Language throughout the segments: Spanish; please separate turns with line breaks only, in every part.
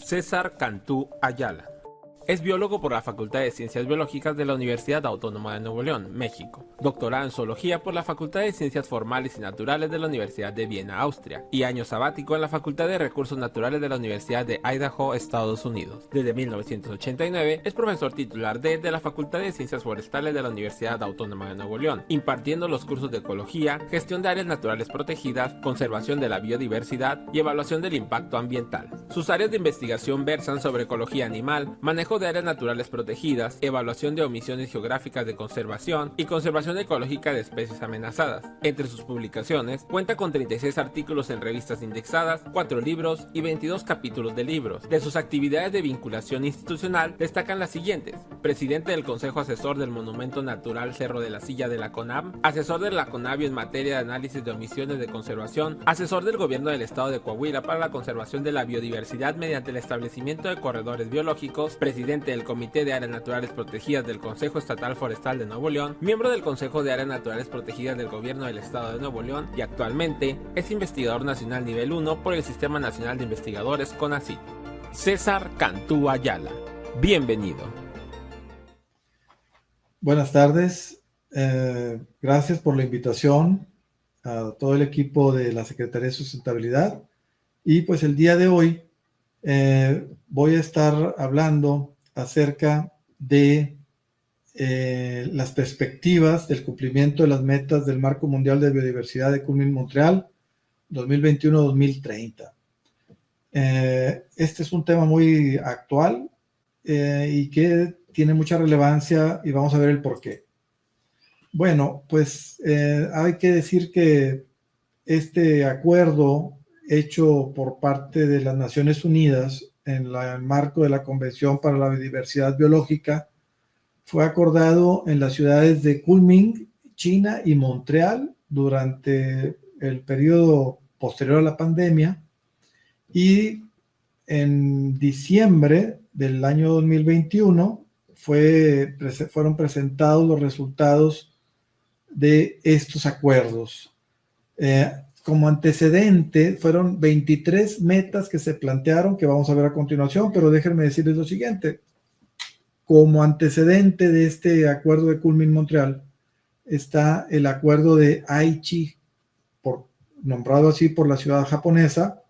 César Cantú Ayala. Es biólogo por la Facultad de Ciencias Biológicas de la Universidad Autónoma de Nuevo León, México, doctorado en Zoología por la Facultad de Ciencias Formales y Naturales de la Universidad de Viena, Austria, y año sabático en la Facultad de Recursos Naturales de la Universidad de Idaho, Estados Unidos. Desde 1989 es profesor titular de la Facultad de Ciencias Forestales de la Universidad Autónoma de Nuevo León, impartiendo los cursos de Ecología, Gestión de Áreas Naturales Protegidas, Conservación de la Biodiversidad y Evaluación del Impacto Ambiental. Sus áreas de investigación versan sobre ecología animal, manejo de áreas naturales protegidas, evaluación de omisiones geográficas de conservación y conservación ecológica de especies amenazadas. Entre sus publicaciones, cuenta con 36 artículos en revistas indexadas, 4 libros y 22 capítulos de libros. De sus actividades de vinculación institucional destacan las siguientes: presidente del Consejo Asesor del Monumento Natural Cerro de la Silla de la CONAM, asesor de la CONABIO en materia de análisis de omisiones de conservación, asesor del Gobierno del Estado de Coahuila para la conservación de la biodiversidad mediante el establecimiento de corredores biológicos, presidente del Comité de Áreas Naturales Protegidas del Consejo Estatal Forestal de Nuevo León, miembro del Consejo de Áreas Naturales Protegidas del Gobierno del Estado de Nuevo León y actualmente es investigador nacional nivel 1 por el Sistema Nacional de Investigadores CONACYT. César Cantú Ayala. Bienvenido.
Buenas tardes. Gracias por la invitación a todo el equipo de la Secretaría de Sustentabilidad. Y pues el día de hoy voy a estar hablando acerca de las perspectivas del cumplimiento de las metas del Marco Mundial de Biodiversidad de Kunming-Montreal 2021-2030. Este es un tema muy actual y que tiene mucha relevancia y vamos a ver el por qué. Bueno, pues hay que decir que este acuerdo hecho por parte de las Naciones Unidas en el marco de la Convención para la Biodiversidad Biológica fue acordado en las ciudades de Kunming, China y Montreal durante el periodo posterior a la pandemia, y en diciembre del año 2021 fueron presentados los resultados de estos acuerdos. Como antecedente, fueron 23 metas que se plantearon, que vamos a ver a continuación, pero déjenme decirles lo siguiente. Como antecedente de este acuerdo de Kunming-Montreal está el acuerdo de Aichi, nombrado así por la ciudad japonesa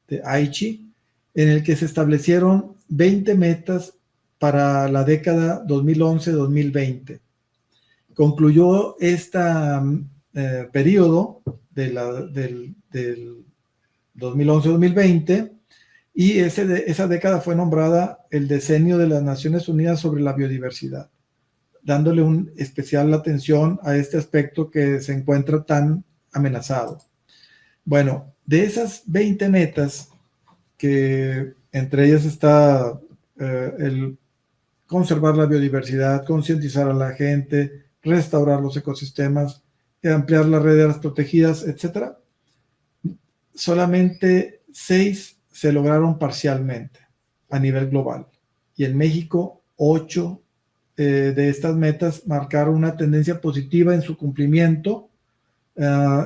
de Aichi, en el que se establecieron 20 metas para la década 2011-2020. Concluyó este periodo del 2011-2020 y esa década fue nombrada el decenio de las Naciones Unidas sobre la biodiversidad, dándole una especial atención a este aspecto que se encuentra tan amenazado. Bueno, de esas 20 metas, que entre ellas está el conservar la biodiversidad, concientizar a la gente, restaurar los ecosistemas, ampliar la red de áreas protegidas, etc. Solamente 6 se lograron parcialmente a nivel global. Y en México, 8 de estas metas marcaron una tendencia positiva en su cumplimiento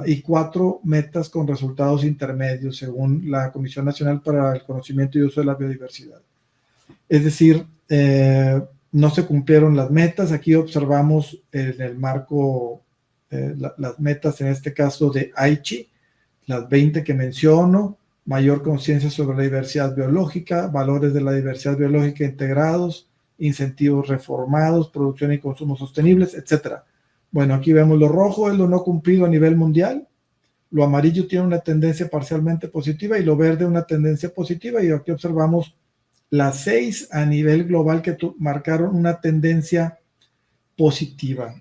y 4 metas con resultados intermedios, según la Comisión Nacional para el Conocimiento y Uso de la Biodiversidad. Es decir, no se cumplieron las metas. Aquí observamos en el marco las metas, en este caso de Aichi, las 20 que menciono: mayor conciencia sobre la diversidad biológica, valores de la diversidad biológica integrados, incentivos reformados, producción y consumo sostenibles, etc. Bueno, aquí vemos lo rojo es lo no cumplido a nivel mundial, lo amarillo tiene una tendencia parcialmente positiva y lo verde una tendencia positiva, y aquí observamos las 6 a nivel global que marcaron una tendencia positiva,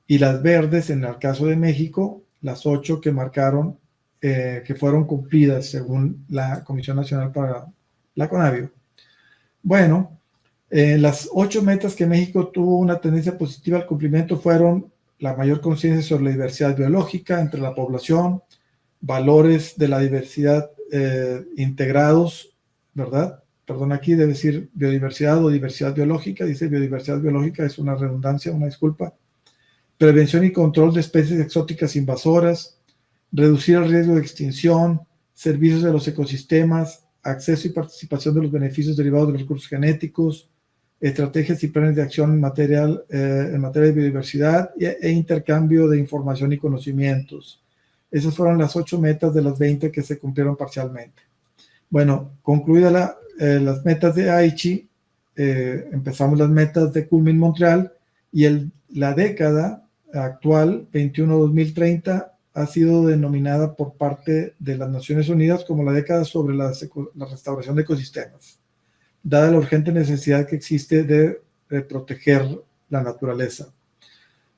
y las verdes, en el caso de México, las 8 que marcaron que fueron cumplidas según la Comisión Nacional para la CONABIO. Bueno, las 8 metas que México tuvo una tendencia positiva al cumplimiento fueron la mayor conciencia sobre la diversidad biológica entre la población, valores de la diversidad integrados, ¿verdad? Perdón, aquí debe decir biodiversidad o diversidad biológica, dice biodiversidad biológica, es una redundancia, una disculpa. Prevención y control de especies exóticas invasoras, reducir el riesgo de extinción, servicios de los ecosistemas, acceso y participación de los beneficios derivados de los recursos genéticos, estrategias y planes de acción en materia de biodiversidad e intercambio de información y conocimientos. Esas fueron las 8 metas de las 20 que se cumplieron parcialmente. Bueno, concluidas las metas de Aichi, empezamos las metas de Kunming-Montreal, y la década actual, 21-2030, ha sido denominada por parte de las Naciones Unidas como la década sobre la restauración de ecosistemas, dada la urgente necesidad que existe de proteger la naturaleza.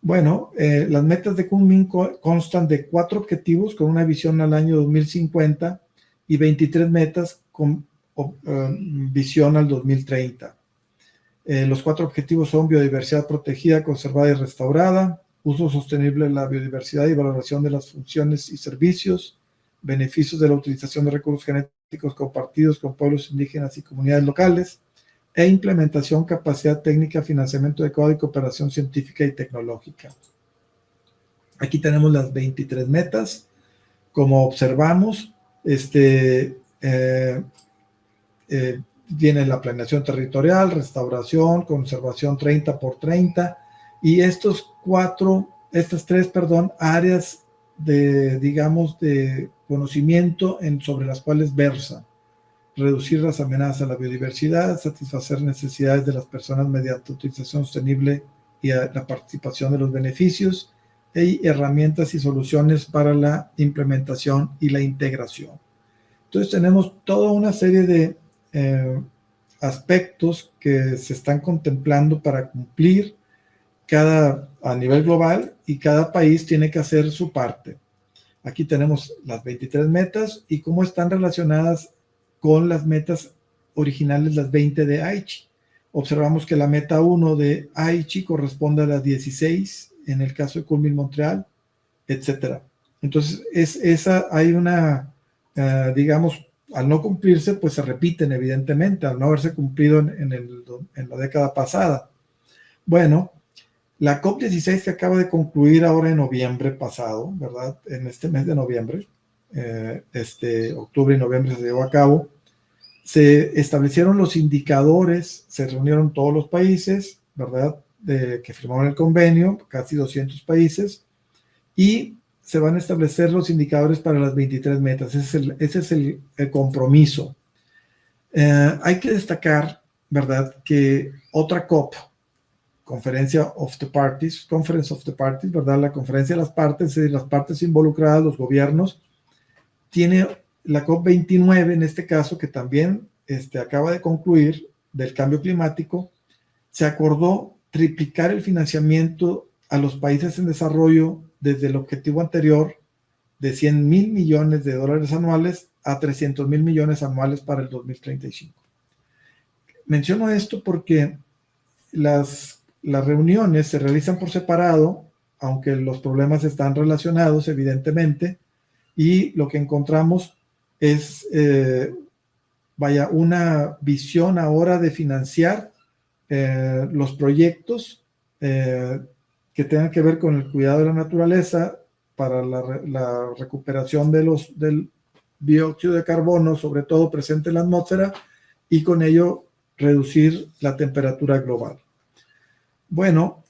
Bueno, las metas de Kunming constan de 4 objetivos con una visión al año 2050 y 23 metas con visión al 2030. Los 4 objetivos son biodiversidad protegida, conservada y restaurada, uso sostenible de la biodiversidad y valoración de las funciones y servicios, beneficios de la utilización de recursos genéticos compartidos con pueblos indígenas y comunidades locales, e implementación, capacidad técnica, financiamiento adecuado y cooperación científica y tecnológica. Aquí tenemos las 23 metas. Como observamos, viene la planeación territorial, restauración, conservación 30x30, y estas 3 áreas de conocimiento sobre las cuales versa: reducir las amenazas a la biodiversidad, satisfacer necesidades de las personas mediante utilización sostenible y la participación de los beneficios, y herramientas y soluciones para la implementación y la integración. Entonces tenemos toda una serie de aspectos que se están contemplando para cumplir a nivel global, y cada país tiene que hacer su parte. Aquí tenemos las 23 metas y cómo están relacionadas con las metas originales, las 20 de Aichi. Observamos que la meta 1 de Aichi corresponde a las 16 en el caso de Kunming-Montreal, etc. Entonces, hay una, digamos, al no cumplirse, pues se repiten evidentemente, al no haberse cumplido en la década pasada. Bueno, la COP16 que acaba de concluir ahora en noviembre pasado, ¿verdad? En este mes de noviembre, octubre y noviembre se llevó a cabo, se establecieron los indicadores, se reunieron todos los países, ¿verdad? Que firmaron el convenio, casi 200 países, y se van a establecer los indicadores para las 23 metas. Ese es el compromiso. Hay que destacar, ¿verdad?, que otra COP, Conference of the Parties, ¿verdad?, la conferencia de las partes involucradas, los gobiernos, tiene la COP29 en este caso, que también acaba de concluir, del cambio climático. Se acordó triplicar el financiamiento a los países en desarrollo desde el objetivo anterior de $100 mil millones anuales a $300 mil millones anuales para el 2035. Menciono esto porque las reuniones se realizan por separado, aunque los problemas están relacionados evidentemente, y lo que encontramos es una visión ahora de financiar los proyectos que tengan que ver con el cuidado de la naturaleza para la recuperación del dióxido de carbono, sobre todo presente en la atmósfera, y con ello reducir la temperatura global. Bueno,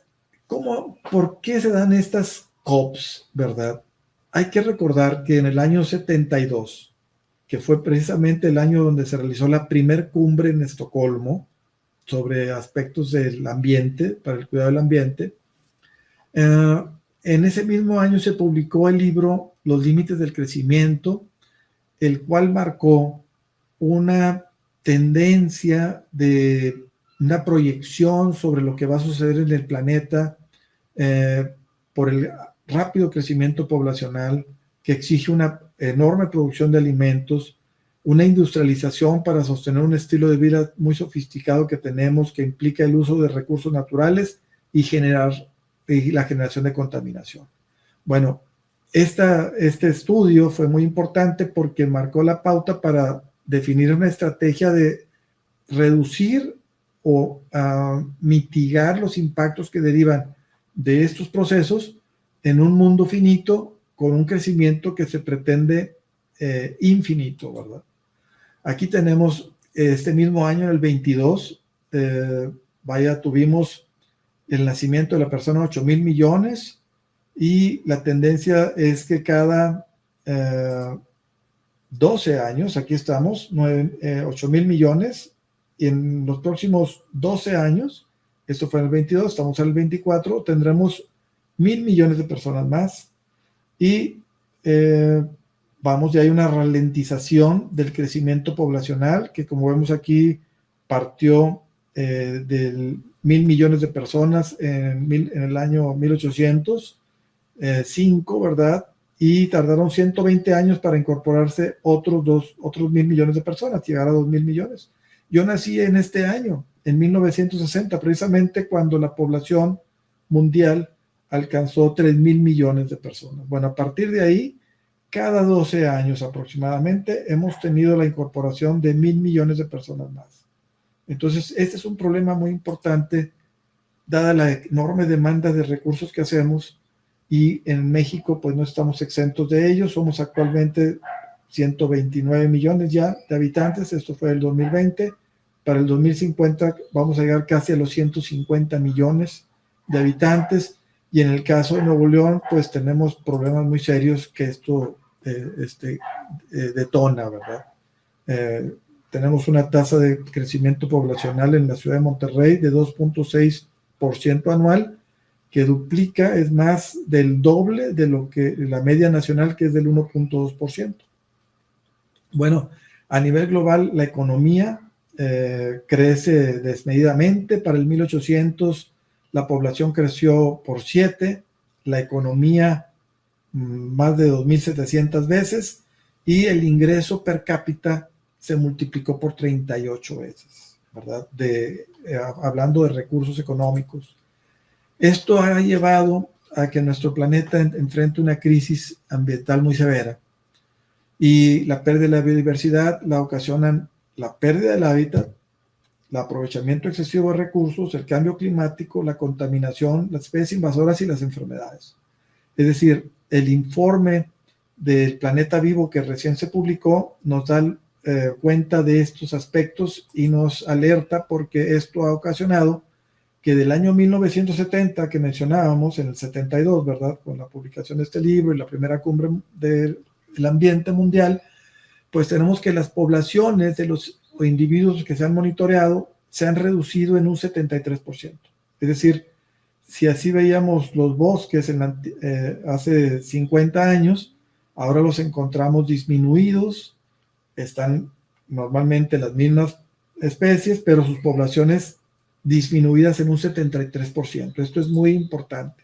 ¿por qué se dan estas COPs, verdad? Hay que recordar que en el año 72, que fue precisamente el año donde se realizó la primer cumbre en Estocolmo sobre aspectos del ambiente, para el cuidado del ambiente, en ese mismo año se publicó el libro Los límites del crecimiento, el cual marcó una tendencia de una proyección sobre lo que va a suceder en el planeta por el rápido crecimiento poblacional que exige una enorme producción de alimentos, una industrialización para sostener un estilo de vida muy sofisticado que tenemos, que implica el uso de recursos naturales y la generación de contaminación. Bueno, este estudio fue muy importante porque marcó la pauta para definir una estrategia de reducir o mitigar los impactos que derivan de estos procesos en un mundo finito con un crecimiento que se pretende infinito, ¿verdad? Aquí tenemos este mismo año, en el 22, tuvimos el nacimiento de la persona 8,000 millones, y la tendencia es que cada 12 años, aquí estamos, 8,000 millones, y en los próximos 12 años, esto fue en el 22, estamos en el 24, tendremos 1,000 millones de personas más, y ya hay una ralentización del crecimiento poblacional, que como vemos aquí, partió del 1,000 millones de personas en el año 1805, ¿verdad? Y tardaron 120 años para incorporarse otros 1,000 millones de personas, llegar a 2,000 millones. Yo nací en este año, en 1960, precisamente cuando la población mundial alcanzó 3,000 millones de personas. Bueno, a partir de ahí, cada 12 años aproximadamente, hemos tenido la incorporación de 1,000 millones de personas más. Entonces, este es un problema muy importante, dada la enorme demanda de recursos que hacemos, y en México pues no estamos exentos de ellos. Somos actualmente 129 millones ya de habitantes, esto fue el 2020, para el 2050 vamos a llegar casi a los 150 millones de habitantes, y en el caso de Nuevo León pues tenemos problemas muy serios que esto detona, ¿verdad? Tenemos una tasa de crecimiento poblacional en la ciudad de Monterrey de 2.6% anual, que duplica, es más del doble de lo que la media nacional, que es del 1.2%. Bueno, a nivel global, la economía crece desmedidamente. Para el 1800, la población creció por 7, la economía más de 2,700 veces, y el ingreso per cápita se multiplicó por 38 veces, ¿verdad? Hablando de recursos económicos. Esto ha llevado a que nuestro planeta enfrente una crisis ambiental muy severa, y la pérdida de la biodiversidad la ocasionan la pérdida del hábitat, el aprovechamiento excesivo de recursos, el cambio climático, la contaminación, las especies invasoras y las enfermedades. Es decir, el informe del Planeta Vivo que recién se publicó nos da cuenta de estos aspectos y nos alerta, porque esto ha ocasionado que del año 1970 que mencionábamos, en el 72, ¿verdad?, con la publicación de este libro y la primera cumbre del ambiente mundial, pues tenemos que las poblaciones de los individuos que se han monitoreado se han reducido en un 73%. Es decir, si así veíamos los bosques hace 50 años, ahora los encontramos disminuidos, están normalmente las mismas especies, pero sus poblaciones disminuidas en un 73%. Esto es muy importante.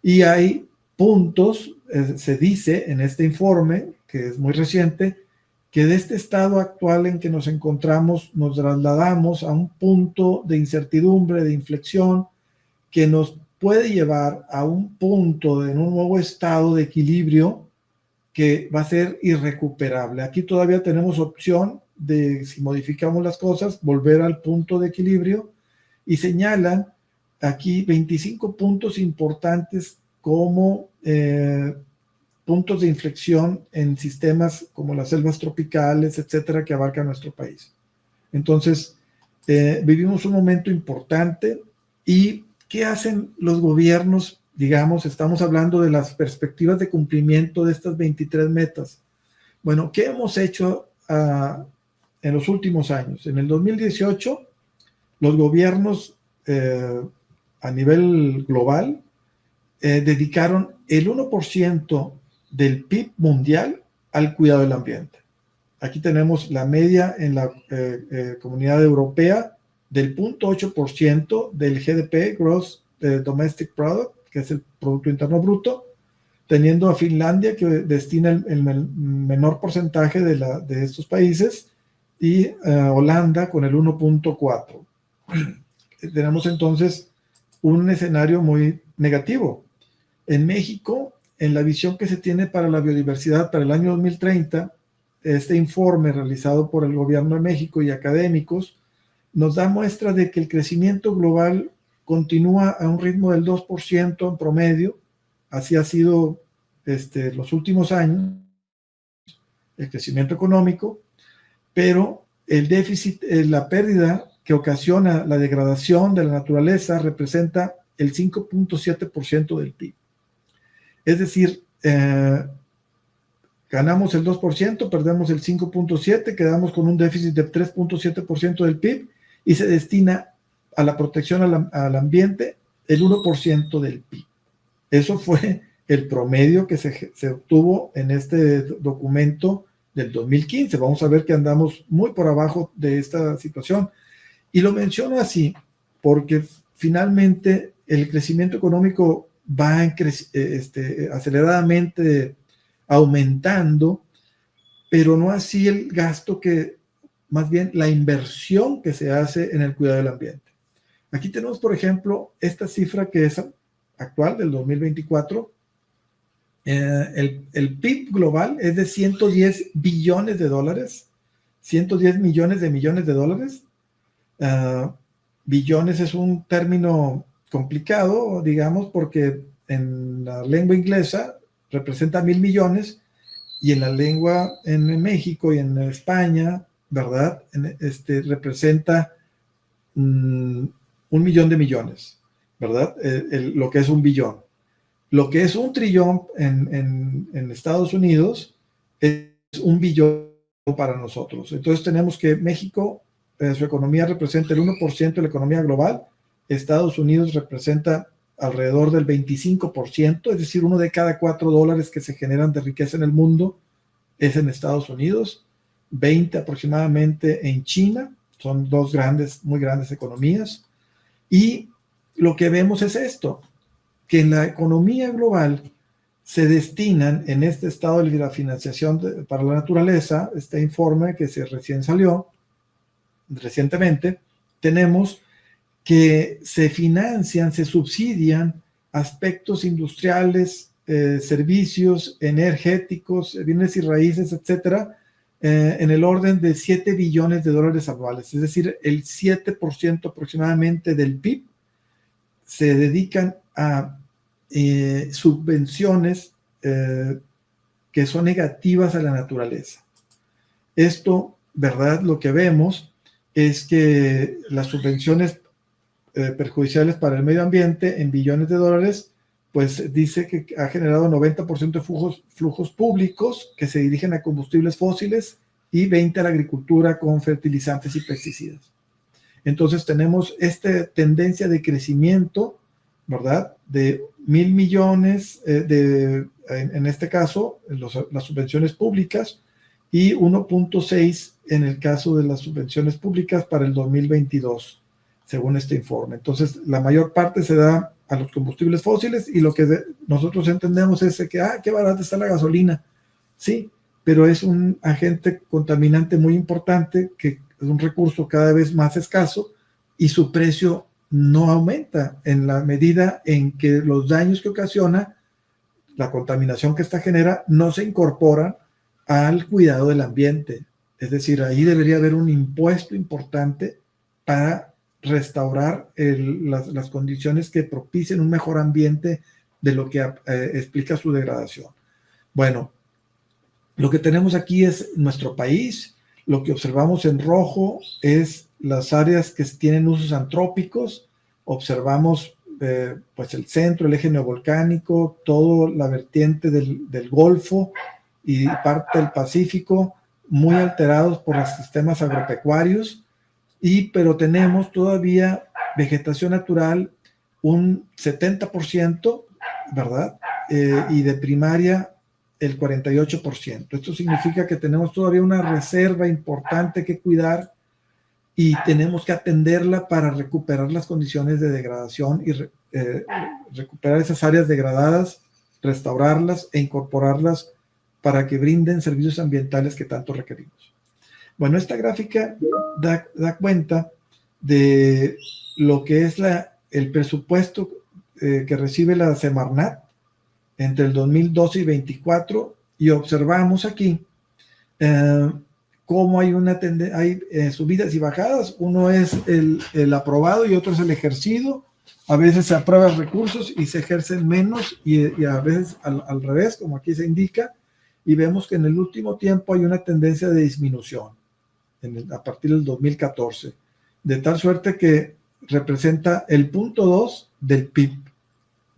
Y hay puntos, se dice en este informe, que es muy reciente, que de este estado actual en que nos encontramos nos trasladamos a un punto de incertidumbre, de inflexión, que nos puede llevar a un punto en un nuevo estado de equilibrio que va a ser irrecuperable. Aquí todavía tenemos opción de, si modificamos las cosas, volver al punto de equilibrio, y señalan aquí 25 puntos importantes como puntos de inflexión en sistemas como las selvas tropicales, etcétera, que abarcan nuestro país. Entonces, vivimos un momento importante. ¿Y qué hacen los gobiernos? Digamos, estamos hablando de las perspectivas de cumplimiento de estas 23 metas. Bueno, ¿qué hemos hecho en los últimos años? En el 2018, los gobiernos a nivel global dedicaron el 1% del PIB mundial al cuidado del ambiente. Aquí tenemos la media en la comunidad europea del 0.8% del GDP, Gross Domestic Product, que es el Producto Interno Bruto, teniendo a Finlandia, que destina el menor porcentaje de estos países, y Holanda con el 1.4%. Tenemos entonces un escenario muy negativo. En México, en la visión que se tiene para la biodiversidad para el año 2030, este informe realizado por el gobierno de México y académicos nos da muestra de que el crecimiento global continúa a un ritmo del 2% en promedio. Así ha sido los últimos años, el crecimiento económico, pero el déficit, la pérdida que ocasiona la degradación de la naturaleza representa el 5.7% del PIB. Es decir, ganamos el 2%, perdemos el 5.7%, quedamos con un déficit de 3.7% del PIB y se destina a la protección al ambiente el 1% del PIB. Eso fue el promedio que se obtuvo en este documento del 2015. Vamos a ver que andamos muy por abajo de esta situación. Y lo menciono así porque finalmente el crecimiento económico va aceleradamente aumentando, pero no así el gasto más bien la inversión que se hace en el cuidado del ambiente. Aquí tenemos, por ejemplo, esta cifra que es actual del 2024. El PIB global es de 110 billones de dólares, 110 millones de dólares. Billones es un término complicado, digamos, porque en la lengua inglesa representa 1,000 millones y en la lengua en México y en España, ¿verdad? Representa 1 millón de millones, ¿verdad? Lo que es un billón. Lo que es 1 trillón en Estados Unidos es 1 billón para nosotros. Entonces tenemos que México, su economía representa el 1% de la economía global, Estados Unidos representa alrededor del 25%, es decir, 1 de cada 4 dólares que se generan de riqueza en el mundo es en Estados Unidos, 20 aproximadamente en China, son dos muy grandes economías, y lo que vemos es esto, que en la economía global se destinan en este estado de la financiación para la naturaleza, este informe que recién salió recientemente, tenemos que se financian, se subsidian aspectos industriales, servicios energéticos, bienes y raíces, etcétera, en el orden de 7 billones de dólares anuales, es decir, el 7% aproximadamente del PIB se dedican a subvenciones que son negativas a la naturaleza. Esto, ¿verdad? Lo que vemos es que las subvenciones perjudiciales para el medio ambiente en billones de dólares, pues dice que ha generado 90% de flujos públicos que se dirigen a combustibles fósiles y 20% a la agricultura con fertilizantes y pesticidas. Entonces tenemos esta tendencia de crecimiento, ¿verdad? De 1,000 millones, en este caso, las subvenciones públicas, y 1.6 en el caso de las subvenciones públicas para el 2022, según este informe. Entonces, la mayor parte se da a los combustibles fósiles y lo que nosotros entendemos es que, qué barata está la gasolina. Sí, pero es un agente contaminante muy importante, que es un recurso cada vez más escaso y su precio no aumenta en la medida en que los daños que ocasiona, la contaminación que esta genera, no se incorporan al cuidado del ambiente. Es decir, ahí debería haber un impuesto importante para restaurar las condiciones que propicien un mejor ambiente de lo que explica su degradación. Bueno, lo que tenemos aquí es nuestro país. Lo que observamos en rojo es las áreas que tienen usos antrópicos. Observamos pues el centro, el eje neovolcánico, toda la vertiente del Golfo y parte del Pacífico, muy alterados por los sistemas agropecuarios, pero tenemos todavía vegetación natural un 70%, ¿verdad? Y de primaria el 48%. Esto significa que tenemos todavía una reserva importante que cuidar y tenemos que atenderla para recuperar las condiciones de degradación y recuperar esas áreas degradadas, restaurarlas e incorporarlas para que brinden servicios ambientales que tanto requerimos. Bueno, esta gráfica da cuenta de lo que es el presupuesto que recibe la Semarnat entre el 2012 y 2024, y observamos aquí cómo hay subidas y bajadas. Uno es el aprobado y otro es el ejercido. A veces se aprueban recursos y se ejercen menos, y a veces al revés, como aquí se indica, y vemos que en el último tiempo hay una tendencia de disminución. a partir del 2014, de tal suerte que representa el 0.2 del PIB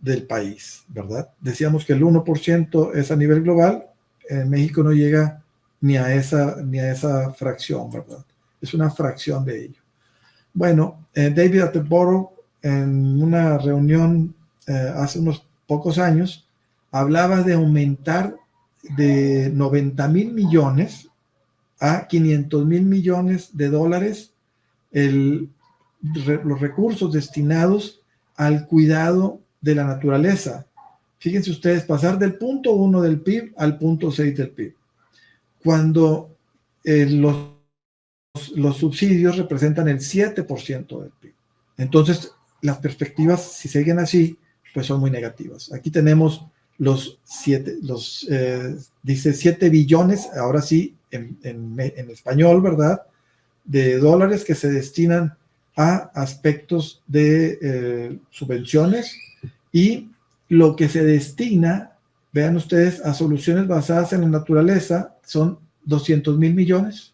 del país, ¿verdad? Decíamos que el 1% es a nivel global, en México no llega ni a esa fracción, ¿verdad? Es una fracción de ello. Bueno, David Attenborough, en una reunión hace unos pocos años, hablaba de aumentar de 90,000 millones a 500,000 millones de dólares los recursos destinados al cuidado de la naturaleza. Fíjense ustedes, pasar del 0.1 del PIB al 0.6 del PIB. Cuando los subsidios representan el 7% del PIB. Entonces, las perspectivas, si siguen así, pues son muy negativas. Aquí tenemos dice 7 billones, ahora sí, en español, ¿verdad?, de dólares que se destinan a aspectos de subvenciones, y lo que se destina, vean ustedes, a soluciones basadas en la naturaleza son 200,000 millones.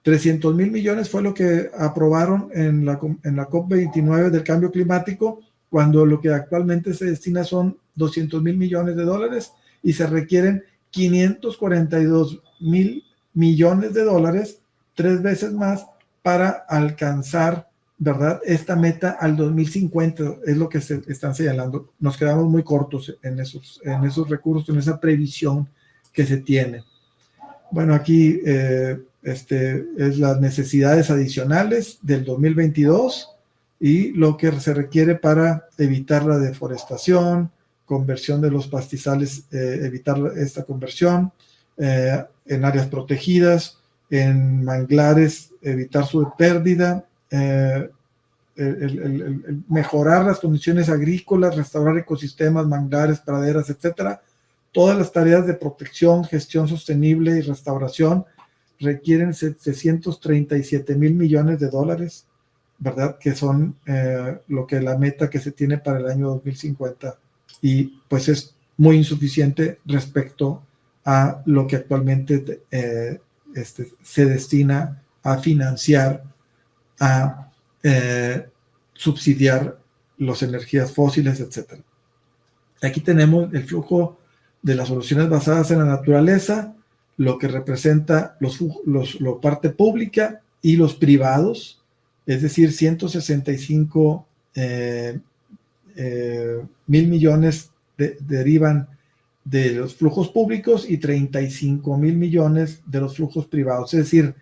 300,000 millones fue lo que aprobaron en la COP29 del cambio climático, cuando lo que actualmente se destina son 200,000 millones de dólares, y se requieren 542,000 millones de dólares, 3 veces más, para alcanzar, ¿verdad?, esta meta al 2050, es lo que se están señalando. Nos quedamos muy cortos en esos recursos, en esa previsión que se tiene. Bueno, aquí es las necesidades adicionales del 2022 y lo que se requiere para evitar la deforestación, conversión de los pastizales, evitar esta conversión, en áreas protegidas, en manglares, evitar su pérdida, mejorar las condiciones agrícolas, restaurar ecosistemas, manglares, praderas, etcétera. Todas las tareas de protección, gestión sostenible y restauración requieren 737,000 millones de dólares, ¿verdad?, que son la meta que se tiene para el año 2050, y pues es muy insuficiente respecto a lo que actualmente se destina a financiar, a subsidiar las energías fósiles, etcétera. Aquí tenemos el flujo de las soluciones basadas en la naturaleza, lo que representa la parte pública y los privados, es decir, 165 mil millones derivan de los flujos públicos y 35,000 millones de los flujos privados. Es decir,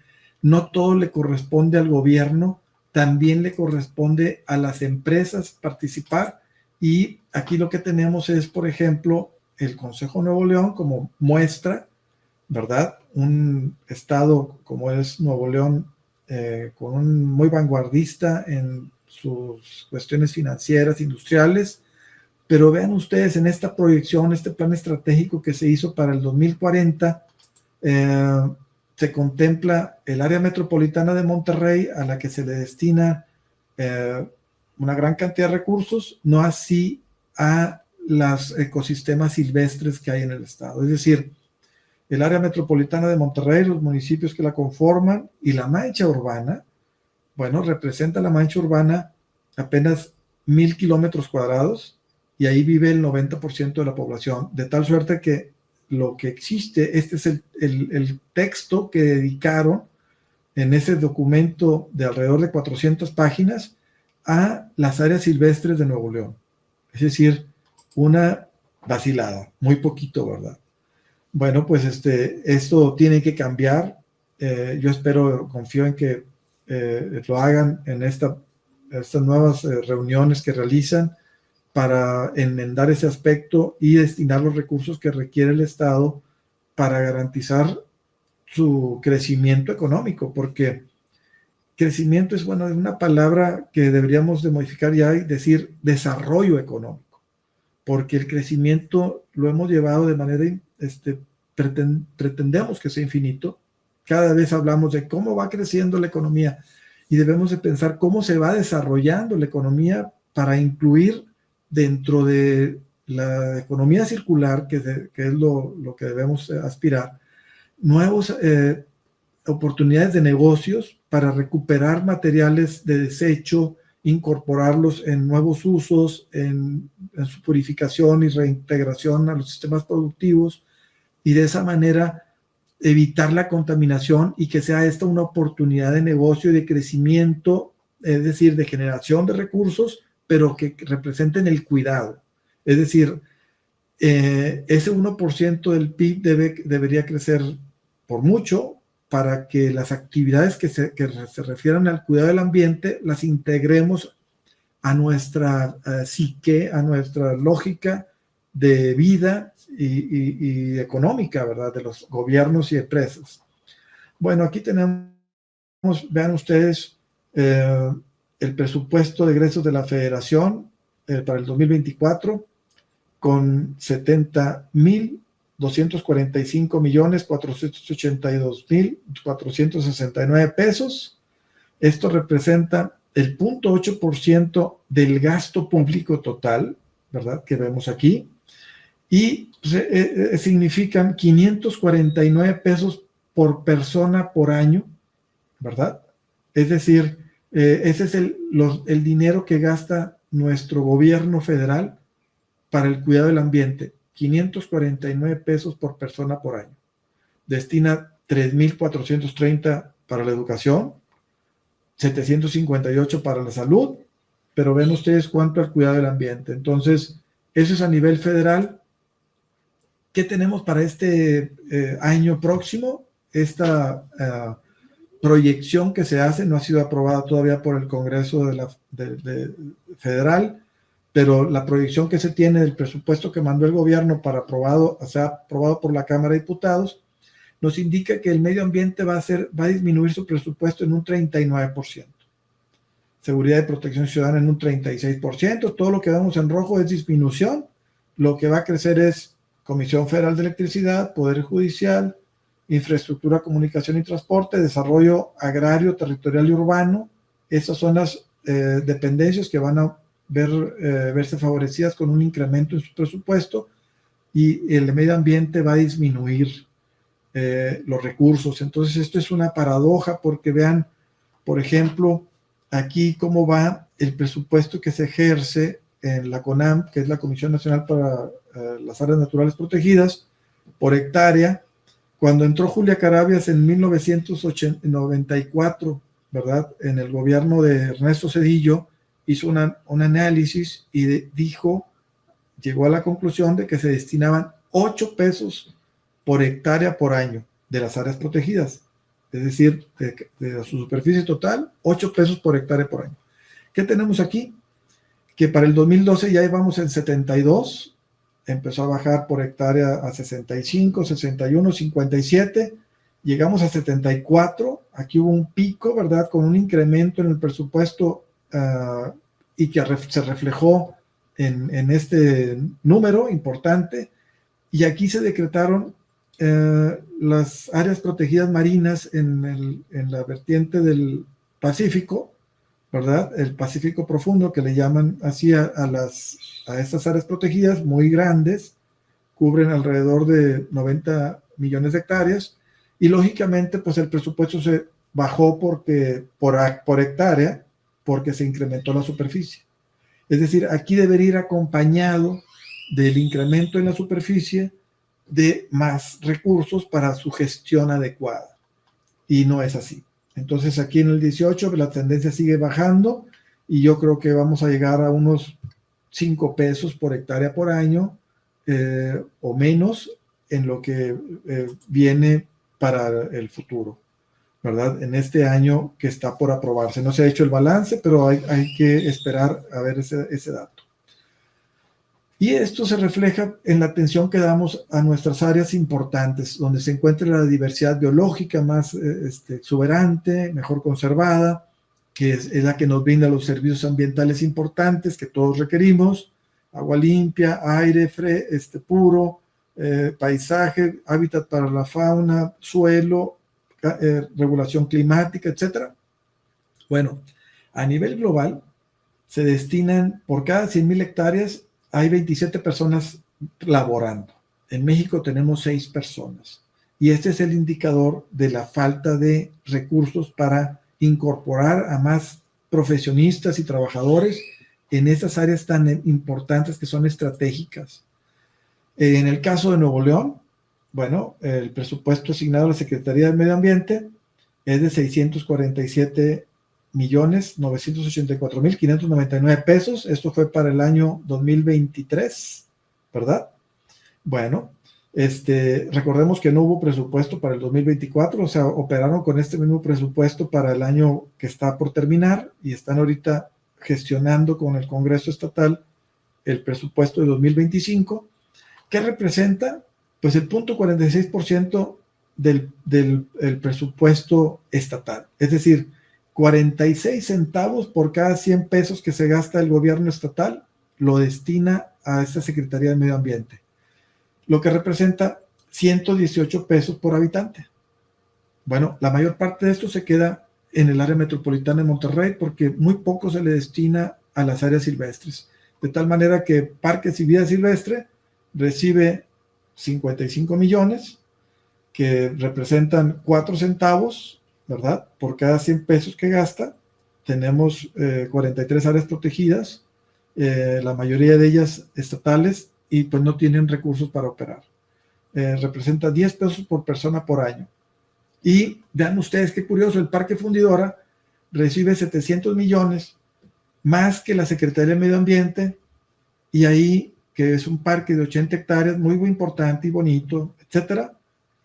no todo le corresponde al gobierno, también le corresponde a las empresas participar, y aquí lo que tenemos es, por ejemplo, el Consejo Nuevo León como muestra, ¿verdad? Un estado como es Nuevo León, con un muy vanguardista en sus cuestiones financieras, industriales, pero vean ustedes en esta proyección, este plan estratégico que se hizo para el 2040, se contempla el área metropolitana de Monterrey, a la que se le destina una gran cantidad de recursos, no así a los ecosistemas silvestres que hay en el estado. Es decir, el área metropolitana de Monterrey, los municipios que la conforman y la mancha urbana, bueno, representa la mancha urbana apenas 1,000 kilómetros cuadrados, y ahí vive el 90% de la población, de tal suerte que lo que existe, este es el texto que dedicaron en ese documento de alrededor de 400 páginas a las áreas silvestres de Nuevo León. Es decir, una vacilada, muy poquito, ¿verdad? Bueno, pues esto tiene que cambiar. Yo confío en que lo hagan en estas nuevas reuniones que realizan para enmendar ese aspecto y destinar los recursos que requiere el Estado para garantizar su crecimiento económico, porque crecimiento es, bueno, es una palabra que deberíamos de modificar ya y decir desarrollo económico, porque el crecimiento lo hemos llevado de manera, pretendemos que sea infinito. Cada vez hablamos de cómo va creciendo la economía y debemos de pensar cómo se va desarrollando la economía para incluir dentro de la economía circular, que es lo que debemos aspirar, nuevos oportunidades de negocios para recuperar materiales de desecho, incorporarlos en nuevos usos, en su purificación y reintegración a los sistemas productivos, y de esa manera evitar la contaminación y que sea esta una oportunidad de negocio y de crecimiento, es decir, de generación de recursos, pero que representen el cuidado. Es decir, ese 1% del PIB debería crecer por mucho para que las actividades que se refieran al cuidado del ambiente las integremos a nuestra psique, a nuestra lógica de vida y económica, ¿verdad?, de los gobiernos y empresas. Bueno, aquí tenemos, vean ustedes, el presupuesto de egresos de la Federación para el 2024 con 70,482,469 pesos. Esto representa el 0.8% del gasto público total, ¿verdad?, que vemos aquí, y significan 549 pesos por persona por año, ¿verdad? Es decir, ese es el dinero que gasta nuestro gobierno federal para el cuidado del ambiente, 549 pesos por persona por año. Destina 3,430 para la educación, 758 para la salud, pero ven ustedes cuánto al cuidado del ambiente. Entonces, eso es a nivel federal. ¿Qué tenemos para este año próximo? Esta proyección que se hace no ha sido aprobada todavía por el Congreso federal, pero la proyección que se tiene del presupuesto que mandó el gobierno para sea aprobado por la Cámara de Diputados, nos indica que el medio ambiente va a disminuir su presupuesto en un 39%. Seguridad y protección ciudadana en un 36%. Todo lo que vemos en rojo es disminución. Lo que va a crecer es Comisión Federal de Electricidad, Poder Judicial, Infraestructura, Comunicación y Transporte, Desarrollo Agrario, Territorial y Urbano. Esas son las dependencias que van a verse favorecidas con un incremento en su presupuesto, y el medio ambiente va a disminuir los recursos. Entonces esto es una paradoja, porque vean, por ejemplo, aquí cómo va el presupuesto que se ejerce en la CONAM, que es la Comisión Nacional para las Áreas Naturales Protegidas, por hectárea. Cuando entró Julia Carabias en 1994, ¿verdad?, en el gobierno de Ernesto Zedillo, hizo un análisis y llegó a la conclusión de que se destinaban 8 pesos por hectárea por año de las áreas protegidas. Es decir, de su superficie total, 8 pesos por hectárea por año. ¿Qué tenemos aquí? Que para el 2012 ya íbamos en 72, empezó a bajar por hectárea a 65, 61, 57, llegamos a 74, aquí hubo un pico, ¿verdad?, con un incremento en el presupuesto y que se reflejó en este número importante, y aquí se decretaron las áreas protegidas marinas en la vertiente del Pacífico, ¿verdad?, el Pacífico profundo, que le llaman así a estas áreas protegidas muy grandes, cubren alrededor de 90 millones de hectáreas, y lógicamente pues el presupuesto se bajó por hectárea, porque se incrementó la superficie. Es decir, aquí debería ir acompañado del incremento en la superficie de más recursos para su gestión adecuada, y no es así. Entonces aquí en el 18 la tendencia sigue bajando, y yo creo que vamos a llegar a unos 5 pesos por hectárea por año o menos en lo que viene para el futuro, ¿verdad?, en este año que está por aprobarse. No se ha hecho el balance, pero hay que esperar a ver ese dato. Y esto se refleja en la atención que damos a nuestras áreas importantes, donde se encuentra la diversidad biológica más exuberante, mejor conservada, que es la que nos brinda los servicios ambientales importantes que todos requerimos: agua limpia, aire puro, paisaje, hábitat para la fauna, suelo, regulación climática, etc. Bueno, a nivel global se destinan, por cada 100,000 hectáreas, hay 27 personas laborando. En México tenemos 6 personas. y este es el indicador de la falta de recursos para incorporar a más profesionistas y trabajadores en estas áreas tan importantes que son estratégicas. En el caso de Nuevo León, bueno, el presupuesto asignado a la Secretaría del Medio Ambiente es de 647,984,599 pesos. Esto fue para el año 2023, ¿verdad? Bueno, recordemos que no hubo presupuesto para el 2024, o sea, operaron con este mismo presupuesto para el año que está por terminar y están ahorita gestionando con el Congreso Estatal el presupuesto de 2025. ¿Qué representa? Pues el 0.46% del presupuesto estatal. Es decir, 46 centavos por cada 100 pesos que se gasta el gobierno estatal lo destina a esta Secretaría de Medio Ambiente, lo que representa 118 pesos por habitante. Bueno, la mayor parte de esto se queda en el área metropolitana de Monterrey porque muy poco se le destina a las áreas silvestres. De tal manera que Parques y Vida Silvestre recibe 55 millones, que representan 4 centavos, ¿verdad? Por cada 100 pesos que gasta. Tenemos 43 áreas protegidas, la mayoría de ellas estatales, y pues no tienen recursos para operar. Representa 10 pesos por persona por año. Y vean ustedes qué curioso, el Parque Fundidora recibe 700 millones más que la Secretaría de Medio Ambiente, y ahí, que es un parque de 80 hectáreas, muy, muy importante y bonito, etcétera,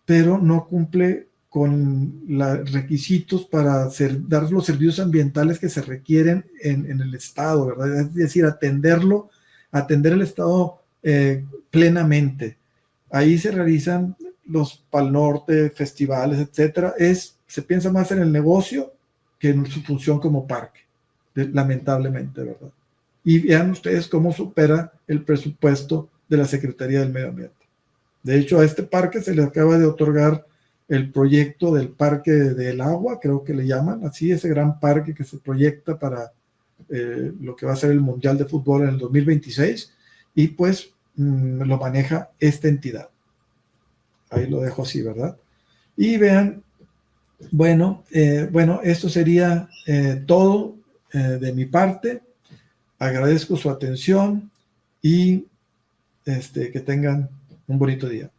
pero no cumple con los requisitos para dar los servicios ambientales que se requieren en el Estado, ¿verdad? Es decir, atender el Estado plenamente. Ahí se realizan los Pal Norte, festivales, etcétera. Se piensa más en el negocio que en su función como parque, lamentablemente, ¿verdad? Y vean ustedes cómo supera el presupuesto de la Secretaría del Medio Ambiente. De hecho, a este parque se le acaba de otorgar el proyecto del Parque del Agua, creo que le llaman así, ese gran parque que se proyecta para lo que va a ser el Mundial de Fútbol en el 2026, y pues lo maneja esta entidad. Ahí lo dejo así, ¿verdad? Y vean, bueno, esto sería todo de mi parte. Agradezco su atención y que tengan un bonito día.